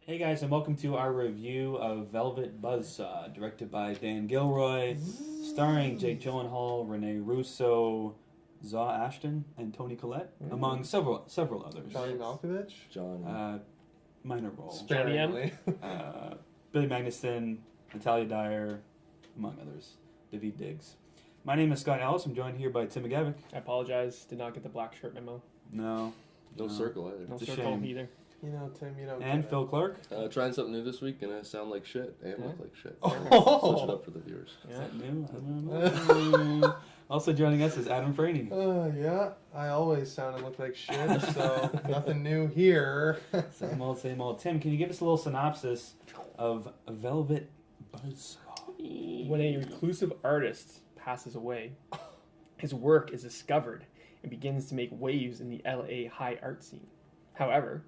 Hey guys, and welcome to our review of Velvet Buzzsaw, directed by Dan Gilroy, starring Jake Gyllenhaal, Renee Russo, Zaw Ashton, and Toni Collette, among several others. Johnny Malkovich? Minor roles. Sparingly. Billy Magnuson, Natalia Dyer, among others. David Diggs. My name is Scott Ellis. I'm joined here by Tim McGavick. I apologize. Did not get the black shirt memo. No circle either. No It's a circle shame. either. You know, Tim, you don't And get Phil it. Clark. Trying something new this week, and I sound like shit and look like shit. Oh. Switch it up for the viewers. Is Yeah. that new? I don't know. Also joining us is Adam Franey. Yeah, I always sound and look like shit, so nothing new here. Same old, same old. Tim, can you give us a little synopsis of Velvet Buzzsaw? When a reclusive artist passes away, his work is discovered and begins to make waves in the LA high art scene. However,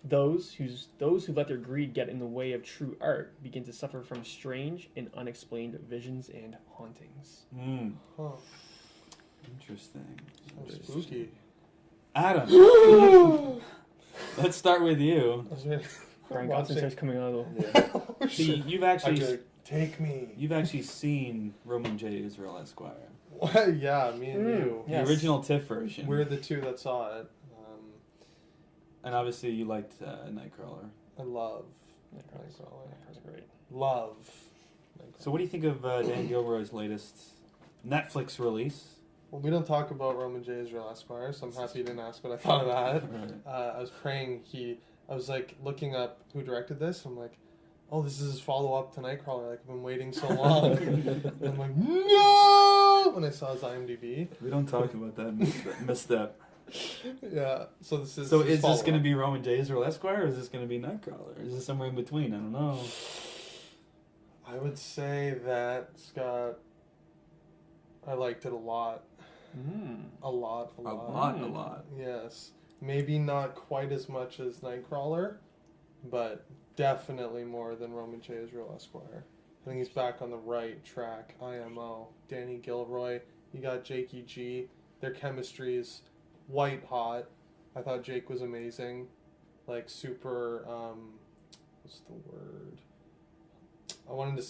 those who let their greed get in the way of true art begin to suffer from strange and unexplained visions and hauntings. Huh. Interesting. Sounds spooky. Adam, let's start with you. I was ready. Brian Watching. Constantine's coming on a little. Oh, See, shit. you've I actually could- Take me. seen Roman J. Israel Esquire, What? Yeah, me and you. Yes. the original TIFF version, We're the two that saw it. and obviously you liked Nightcrawler. I love Nightcrawler's great. Love. So, what do you think of Dan Gilroy's latest Netflix release? Well, we don't talk about Roman J. Israel Esquire, so I'm happy you didn't ask what I thought of that. Right. I was praying I was like looking up who directed this. I'm like, oh, this is his follow up to Nightcrawler. Like, I've been waiting so long. And I'm like, no! When I saw his IMDb. We don't talk about that misstep. Yeah, so this is. So, his is this going to follow-up. be Roman J. Israel Esquire, or is this going to be Nightcrawler? Is this somewhere in between? I don't know. I would say that, Scott, I liked it a lot. A lot. A lot. Yes. Maybe not quite as much as Nightcrawler, but definitely more than Roman J. Israel Esquire. I think he's back on the right track. IMO. Danny Gilroy. You got Jakey G. Their chemistry is white hot. I thought Jake was amazing. Like, super, what's the word? I wanted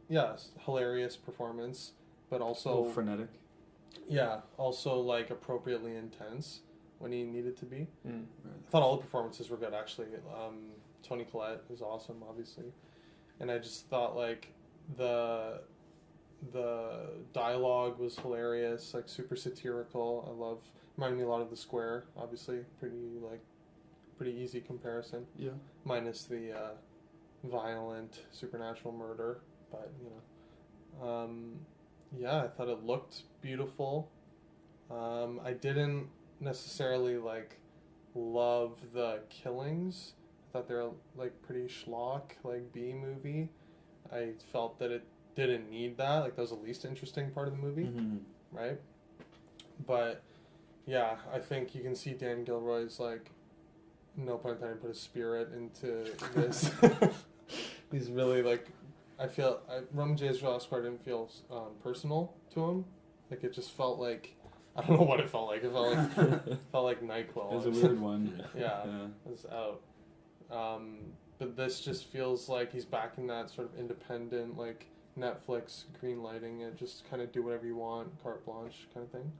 to, hilarious performance, but A also, little frenetic. yeah, also, like, appropriately intense when he needed to be. Right. I thought all the performances were good, actually. Toni Collette is awesome, obviously. And I just thought, like, the dialogue was hilarious, like, super satirical. Reminded me a lot of The Square, obviously. Pretty easy comparison. Yeah. Minus the violent supernatural murder. But, I thought it looked beautiful. I didn't necessarily, like, love the killings. I thought they were, like, pretty schlock, like, B-movie. I felt that it didn't need that. Like, that was the least interesting part of the movie, right? But, yeah, I think you can see Dan Gilroy's, like, no pun intended, put his spirit into this. He's really, like, Roman J. Israel Esquire didn't feel personal to him. Like, it just felt like, I don't know what it felt like. It felt like NyQuil. It was a weird one. Yeah, it was out. But this just feels like he's back in that sort of independent, like, Netflix green lighting it, just kind of do whatever you want, carte blanche kind of thing.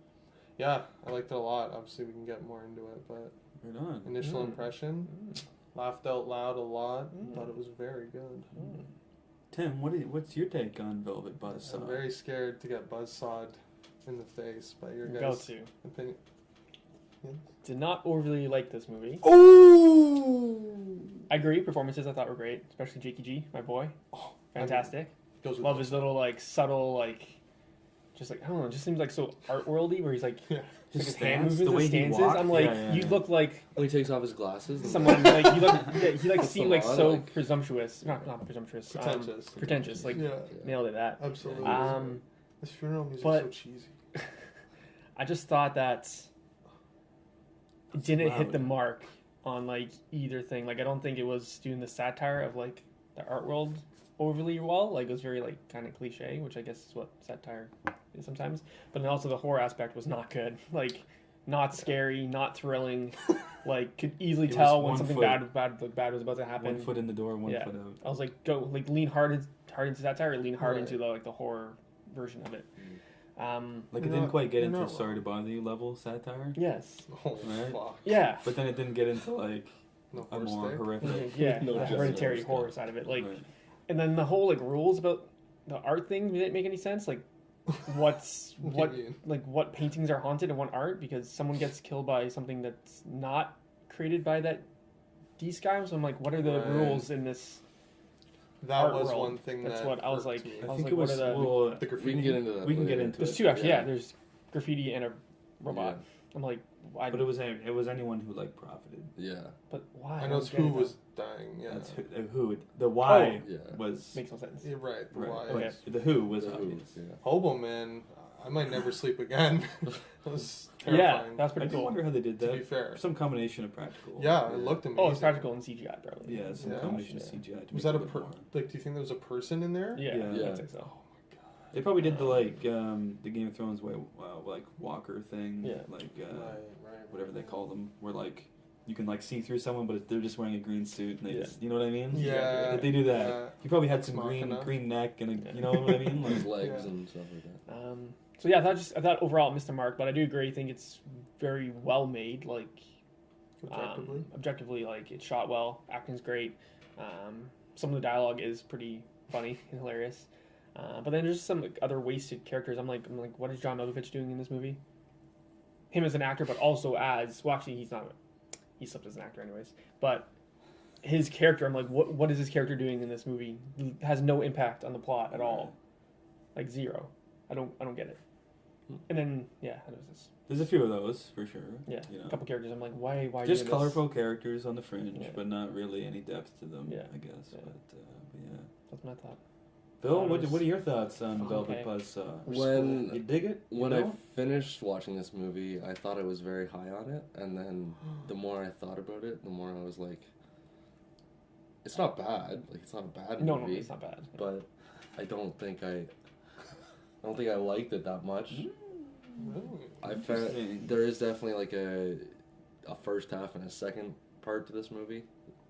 Yeah, I liked it a lot. Obviously, we can get more into it, but Right on. initial impression, laughed out loud a lot, thought it was very good. Tim, what's your take on Velvet I'm Buzzsaw? very scared to get buzzsawed in the face by your Go guys' to. opinion. Did not overly like this movie. Oh! I agree. Performances I thought were great, especially Jakey G, my boy. Fantastic. Goes with Love his little, like, subtle, like, just like, I don't know, it just seems like so art worldy where he's like, His his hand stance, movements, the way his he stances. walked. I'm like, Yeah. you look like When he takes off his glasses. and- someone, like, he like That's seemed a like lot, so like- presumptuous. Not presumptuous. Pretentious. Pretentious. Like, Yeah, nailed it that. absolutely. This funeral music but- is so cheesy. I just thought that it didn't hit the loud. mark on, like, either thing. Like, I don't think it was doing the satire of, like, the art world overly well. Like, it was very, like, kind of cliche, which I guess is what satire is sometimes. But then also the horror aspect was not good. Like, not scary, not thrilling. Like could easily It was tell when one something foot. bad was about to happen. 1 foot in the door, one Yeah. foot out. I was like, go like lean hard into satire, or lean hard Right. into the horror version of it. Like, it You're didn't not- quite get you're into not sorry wrong. to bother you level satire. Yes. Oh, Right. fuck. Yeah. But then it didn't get into, like, No a horse more dick? horrific. Yeah. No The justice. hereditary horror side of it, like, Right. and then the whole like rules about the art thing didn't make any sense. Like, what's What what do you mean? like what paintings are haunted and what aren't because someone gets killed by something that's not created by that D guy. So I'm like, what are the Right. rules in this? That art was world. one thing That's that what I was irked like. me. I was think like, it was, what are the- well, The We graffiti. can get into that. We can get later. into There's it. two actually. Yeah. There's graffiti and a robot. I'm like, why? But it was anyone who, like, profited. Yeah. But why? I know it's don't get who it. was dying. Yeah. That's who the why Yeah. was Makes no sense. You're right. The right. why. Okay. But the who was The Who, obvious. yeah. Hobo man, I might never sleep again. That was Yeah, terrifying. that's I pretty do cool. wonder how they did to be that. fair. Some combination of practical. Yeah, it looked amazing. Oh, it's practical and CGI, probably. Yeah, some Yeah. combination Yeah. of CGI. To Was make that a it look more. like? Do you think there was a person in there? Yeah, Yeah. I think so. They probably did the the Game of Thrones way, like Walker thing. Yeah. Like Right. whatever they call them, where like you can like see through someone, but they're just wearing a green suit, and they Yeah. just, you know what I mean? Yeah. Did they do that? Yeah. He probably had Ex some Machina. green neck and a, Yeah. you know what I mean? Like, His legs Yeah. and stuff like that. So yeah, I thought overall it missed the mark, but I do agree. I think it's very well made. Like Objectively. objectively, like it's shot well, acting's great. Some of the dialogue is pretty funny and hilarious. But then there's some like, other wasted characters. I'm like, what is John Malkovich doing in this movie? Him as an actor, but also as well. Actually, he's not. He slipped as an actor, anyways. But his character, I'm like, what is his character doing in this movie? Has no impact on the plot at all, like zero. I don't get it. And then yeah, that was this. there's a few of those for sure. Yeah, You know. a couple characters. I'm like, why? Just doing colorful characters on the fringe, Yeah. but not really any depth to them. Yeah. I guess. Yeah. But yeah. This? That's my thought. Bill, Thought it what are your thoughts on Okay. Velvet Buzzsaw? When You dig it? You When I know? finished watching this movie, I thought I was very high on it, and then the more I thought about it, the more I was like, "It's not bad. Like, it's not a bad No, movie." it's not bad. But I don't think I liked it that much. Really? I Interesting. found there is definitely like a first half and a second part to this movie,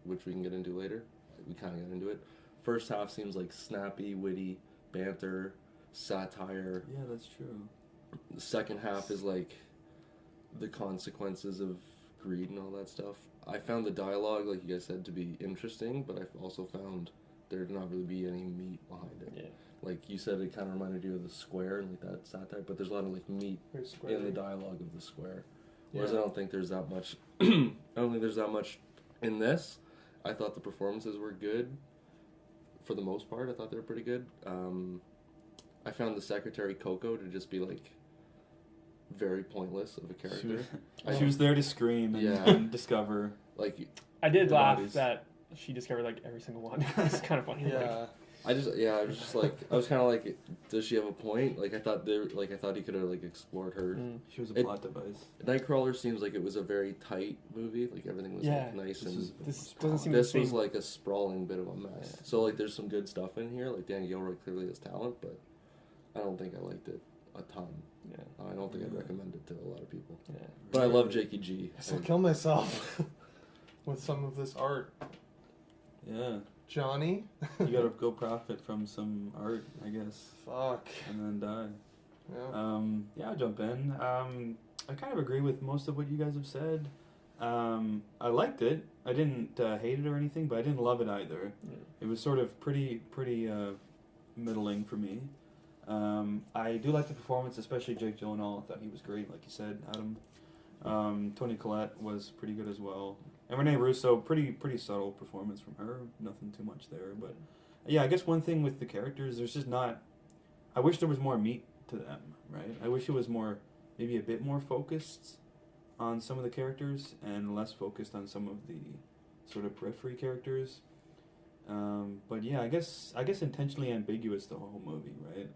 which we can get into later. We kind of got into it. First half seems like snappy, witty banter, satire. Yeah, that's true. The second half is like the consequences of greed and all that stuff. I found the dialogue, like you guys said, to be interesting, but I've also found there to not really be any meat behind it. Yeah. Like you said, it kind of reminded you of the Square and like that satire, but there's a lot of like meat Very in the squarey. dialogue of the Square. Whereas Yeah. I don't think there's that much. I don't think there's that much in this. I thought the performances were good. For the most part, I thought they were pretty good. I found the secretary Coco to just be like very pointless of a She character. was, she was there to scream and, Yeah. and discover. Like I did The laugh bodies. that she discovered like every single one. It's kind of funny. Like, Yeah. I was just like, I was kind of like, does she have a point? Like I thought he could have like explored her. She was a It- plot device. Nightcrawler seems like it was a very tight movie. Like everything was Yeah. like nice This and. was- This doesn't seem This the was same. like a sprawling bit of a mess. Yeah. So like, there's some good stuff in here. Like Dan Gilroy clearly has talent, but I don't think I liked it a ton. Yeah. I don't think I'd recommend it to a lot of people. Yeah. But I love Jakey G. So I'll kill myself with some of this art. Yeah. Johnny? You gotta go profit from some art, I guess, Fuck. and then die. Yeah. Yeah, I'll jump in. I kind of agree with most of what you guys have said. I liked it. I didn't hate it or anything, but I didn't love it either. Yeah. It was sort of pretty middling for me. I do like the performance, especially Jake Gyllenhaal. I thought he was great, like you said, Adam. Toni Collette was pretty good as well. And Renee Russo, pretty subtle performance from her. Nothing too much there, but yeah, I guess one thing with the characters, there's just not. I wish there was more meat to them, right? I wish it was maybe a bit more focused on some of the characters and less focused on some of the sort of periphery characters. But yeah, I guess intentionally ambiguous the whole movie, right?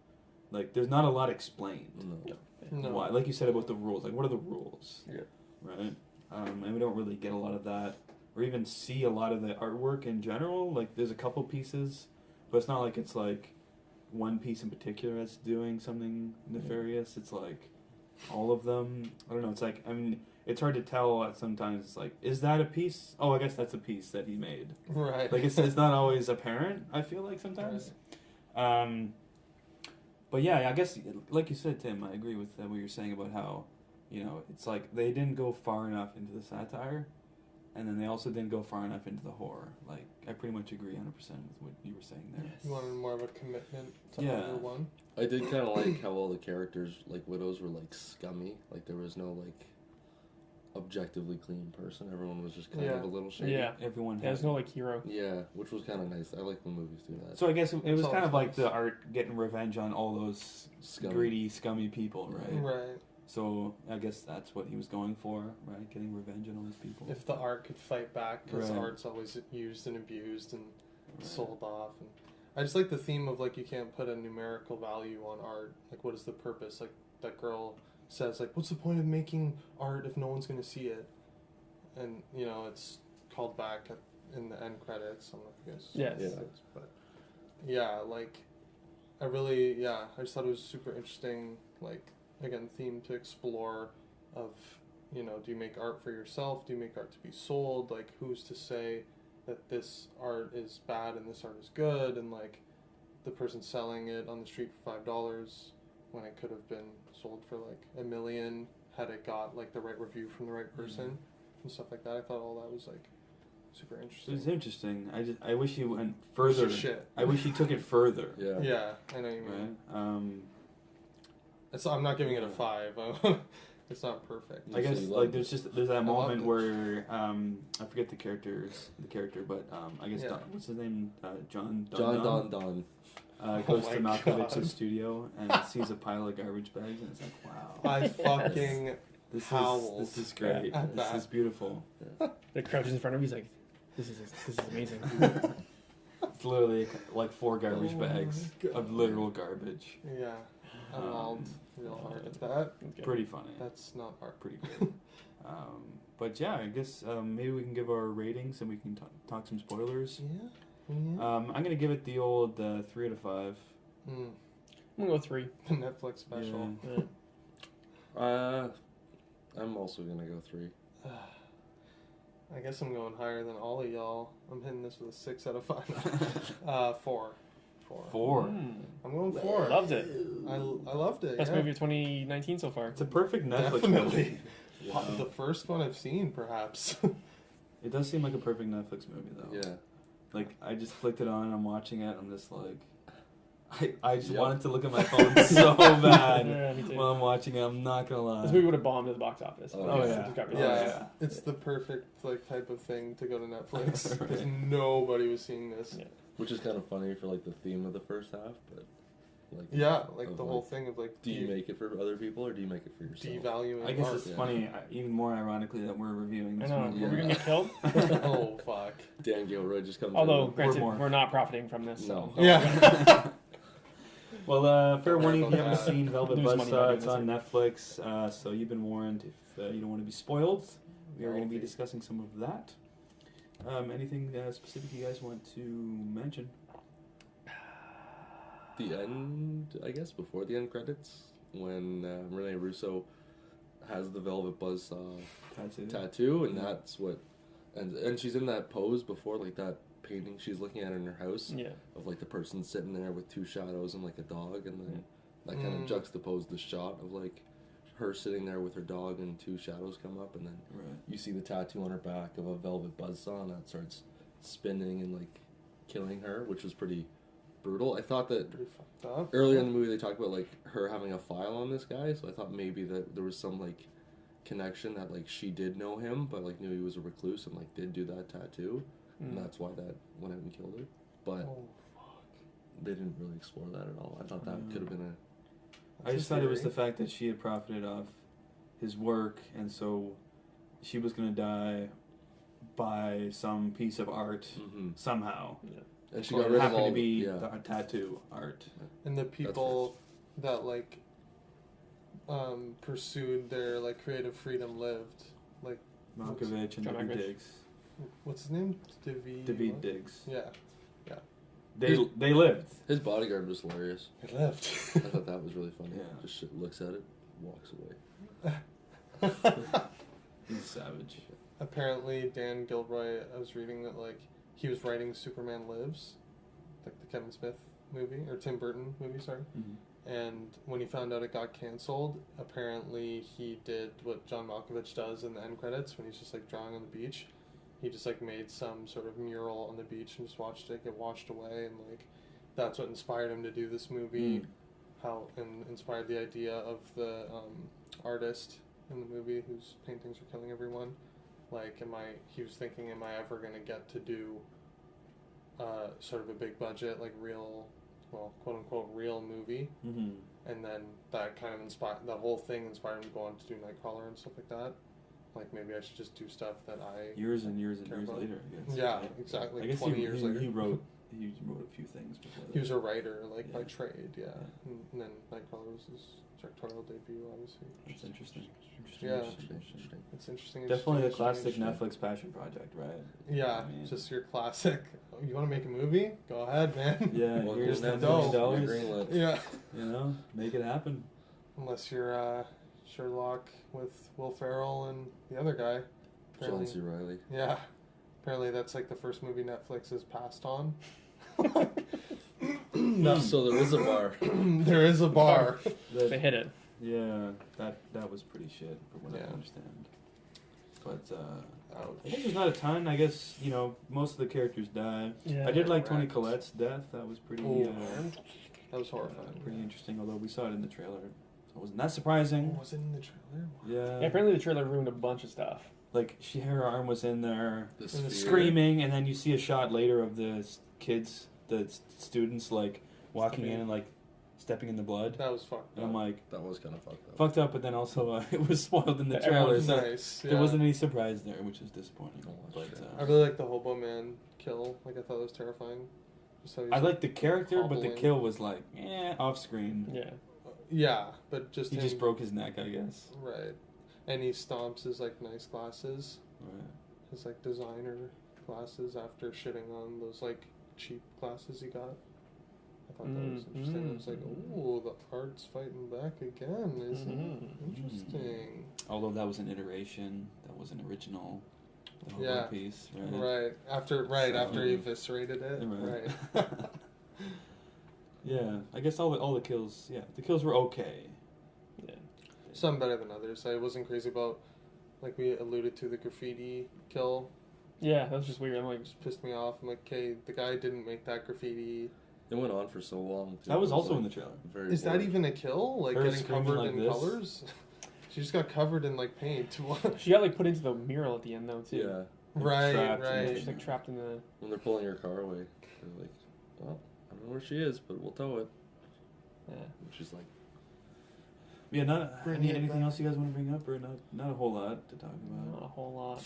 Like, there's not a lot explained. No. No. Why? Like you said about the rules. Like, what are the rules? Yeah. Right? And we don't really get a lot of that, or even see a lot of the artwork in general. Like, there's a couple pieces, but it's not like it's like one piece in particular that's doing something nefarious. It's like all of them. I don't know. It's like, I mean, it's hard to tell sometimes. It's like, is that a piece? Oh, I guess that's a piece that he made. Right. Like, it's not always apparent, I feel like sometimes. But yeah, I guess, like you said, Tim, I agree with what you're saying about how, you know, it's like they didn't go far enough into the satire, and then they also didn't go far enough into the horror. Like, I pretty much agree 100% with what you were saying there. You wanted more of a commitment to Yeah. either one. I did kind of like how all the characters, like widows, were like scummy. Like there was no like objectively clean person. Everyone was just kind Yeah. of a little shady. Yeah. Everyone There's had. no like hero. Yeah, which was kind of nice. I like when movies do that. So I guess it was It's kind of like always the nice. art getting revenge on all those Scummy. greedy, scummy people, right? Right. So I guess that's what he was going for, right? Getting revenge on all these people. If the art could fight back, because Right. art's always used and abused and Right. sold off. And I just like the theme of like you can't put a numerical value on art. Like, what is the purpose? Like that girl says, like, what's the point of making art if no one's gonna see it? And you know, it's called back in the end credits. I don't know if you guys saw Yes. this, but yeah, like I just thought it was super interesting. Like again, theme to explore of, you know, do you make art for yourself? Do you make art to be sold? Like, who's to say that this art is bad and this art is good? And like, the person selling it on the street for $5 when it could have been sold for like $1 million had it got like the right review from the right person and stuff like that. I thought all that was like super It interesting. was interesting. I wish he went further. It's just shit. I wish he took it further. Yeah. Yeah, I know what you mean. Right. I'm not giving it a 5. It's not perfect. I guess You like loved there's that moment it. where I forget the character, but I guess Yeah. what's his name? John Don. goes Oh to my Malkovich's God. studio and sees a pile of garbage bags and it's like, wow, I fucking howled. this is great. at This that. is beautiful. The crouches in front of him. He's like, this is amazing. It's literally like 4 garbage Oh my bags God. of literal garbage. Yeah, I mauled real hard at that. Okay. Pretty funny. That's not art. Pretty good. But yeah, I guess maybe we can give our ratings and we can talk some spoilers. Yeah. I'm gonna give it the old 3 out of 5. Mm. I'm gonna go 3. The Netflix special. Yeah. I'm also gonna go 3. I guess I'm going higher than all of y'all. I'm hitting this with a 6 out of 5. 4. 4. I'm going 4. Loved it. I loved it. Best yeah. movie of 2019 so far. It's a perfect Netflix Definitely. movie. The first one I've seen, perhaps. It does seem like a perfect Netflix movie though. Yeah. Like I just flicked it on, I'm watching it, I'm just like, I just Yep. wanted to look at my phone so bad Yeah, me too. while I'm watching it. I'm not gonna lie. This movie would have bombed at the box office. Oh, but yeah. it just got Yeah, released. yeah. It's the perfect like type of thing to go to Netflix because Right. nobody was seeing this. Yeah. Which is kind of funny for like the theme of the first half, but like Yeah, like of, the whole thing of like do you make it for other people or do you make it for yourself? devaluing I guess art. it's Yeah. funny, even more ironically that we're reviewing I this know. movie. Are we gonna get killed? Oh fuck. Dan Gilroy just comes Although, in. granted, more. we're not profiting from this. No. So. Yeah. Well, fair Don't warning, if worry you haven't about that. seen Velvet Lose money by Buzzsaw, doing it's this on Netflix, so you've been warned if you don't want to be spoiled. We are going to be Healthy. discussing some of that. Anything specific you guys want to mention? The end, I guess, before the end credits, when Rene Russo has the Velvet Buzzsaw tattoo, and that's what, and she's in that pose before, like that painting she's looking at in her house Yeah. of like the person sitting there with 2 shadows and like a dog, and then that kind of juxtaposed the shot of like her sitting there with her dog and 2 shadows come up, and then Right. you see the tattoo on her back of a velvet buzzsaw, and that starts spinning and like killing her, which was pretty brutal. I thought that Pretty fucked up. earlier in the movie they talked about like her having a file on this guy, so I thought maybe that there was some like connection that like she did know him, but like knew he was a recluse and like did do that tattoo, and that's why that went out and killed her. But Oh fuck. they didn't really explore that at all. I thought that could have been a I That's just a thought it was the theory. fact that she had profited off his work, and so she was going to die by some piece of art somehow. and she Or got it rid of happened all to be the, the tattoo art. And the people that like pursued their like creative freedom lived. Like Malkovich and John David Malkovich. Diggs. what's his name? David what? Diggs. Yeah. They lived. His bodyguard was hilarious. It lived. I thought that was really funny. Yeah. Just looks at it, walks away. He's savage. Apparently, Dan Gilroy, I was reading that, like, he was writing Superman Lives, like the Kevin Smith movie, or Tim Burton movie, sorry. Mm-hmm. And when he found out it got canceled, apparently he did what John Malkovich does in the end credits when he's just, like, drawing on the beach. He just, like, made some sort of mural on the beach and just watched it get washed away, and, like, that's what inspired him to do this movie. And inspired the idea of the artist in the movie whose paintings are killing everyone. Like, he was thinking, am I ever going to get to do sort of a big budget, like real, well, quote unquote, real movie? Mm-hmm. And then that kind of inspired, the whole thing inspired him to go on to do Nightcrawler and stuff like that. Like, maybe I should just do stuff that I... Years and years and care years about. later, I guess. Yeah, right? exactly. I guess 20 years later. He wrote a few things before that. He was a writer, like, by Yeah. trade, yeah. And then Nightcrawler was his directorial debut, obviously. That's interesting. Yeah. Interesting. It's interesting. Definitely the interesting, classic interesting. Netflix passion project, right? Yeah, I mean- just your classic. You want to make a movie? Go ahead, man. Yeah, Well, here's Netflix, $10 million. you're greenlit. Yeah. You know, make it happen. Unless you're Sherlock with Will Ferrell and the other guy. John Apparently- C. Reilly. Yeah. Apparently that's like the first movie Netflix has passed on. No, so there is a bar. There is a bar. They hit it. Yeah, that was pretty shit from what I Yeah. understand. But I Ouch. think there's not a ton. I guess, you know, most of the characters die. Yeah. I did like Toni correct. Collette's death. That was pretty Oh, that was horrifying. pretty interesting, although we saw it in the trailer. So it wasn't that surprising. Oh, was it in the trailer? Yeah. Yeah, apparently the trailer ruined a bunch of stuff. Like, her arm was in there The And the sphere. screaming, and then you see a shot later of the kids, the students, like, walking Stepping in and, like, stepping in the blood. That was fucked And I'm up. like, That was kind of fucked up. fucked up, but then also it was spoiled in the Everyone trailer, was so Nice. there yeah. wasn't any surprise there, which is disappointing. Oh, But shit. I really like the hobo man kill. Like, I thought it was terrifying. Just how he's I like the character, but the hobbling. kill was like, off screen. Yeah. Yeah, but just He him, just broke his neck, I guess. Right. And he stomps his, like, nice glasses. Right. His, like, designer glasses after shitting on those, like, cheap glasses he got. I thought that was interesting. I was like, ooh, the art's fighting back again, isn't it? Interesting. Although that was an iteration, that wasn't original. The whole Yeah. piece, right? Right. After he So- eviscerated it. Right. Right. Yeah, I guess all the kills. Yeah, the kills were okay. Yeah. Some better than others. I wasn't crazy about, like we alluded to, the graffiti kill. Yeah, that was just weird. I'm like, Just pissed me off. I'm like, okay, the guy didn't make that graffiti. It went on for so long. Too. That was It also like in the trailer. Very Is that boring. even a kill? Like Her getting screaming covered like in this. colors? She just got covered in like paint. she got like put into the mural at the end though too. Yeah. Right, Trapped in right. the- She's like trapped in the. When they're pulling your car away, they're like, well, I don't know where she is, but we'll tow it. Yeah. Which is like, Yeah, not Bring it anything back. else you guys want to bring up, or not a whole lot to talk Not about. a whole lot.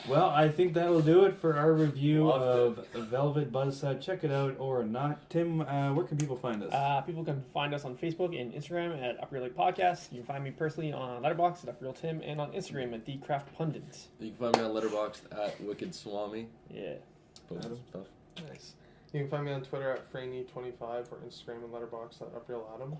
Well, I think that'll do it for our review Loved of Velvet Buzzsaw. Check it out or not. Tim, where can people find us? People can find us on Facebook and Instagram at Up Real Lake Podcast. You can find me personally on Letterboxd at Up Real Tim and on Instagram at The Craft Pundit. you can find me on Letterboxd at Wicked Swami. Yeah. Post Adam? stuff. Nice. You can find me on Twitter at Franey25 or Instagram and Letterboxd at UprealAdam.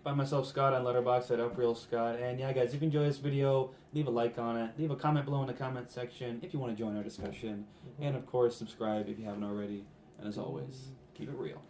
Find myself, Scott, on Letterboxd at UprealScott. And yeah, guys, if you enjoy this video, leave a like on it. Leave a comment below in the comment section if you want to join our discussion. And of course, subscribe if you haven't already. And as always, keep it real.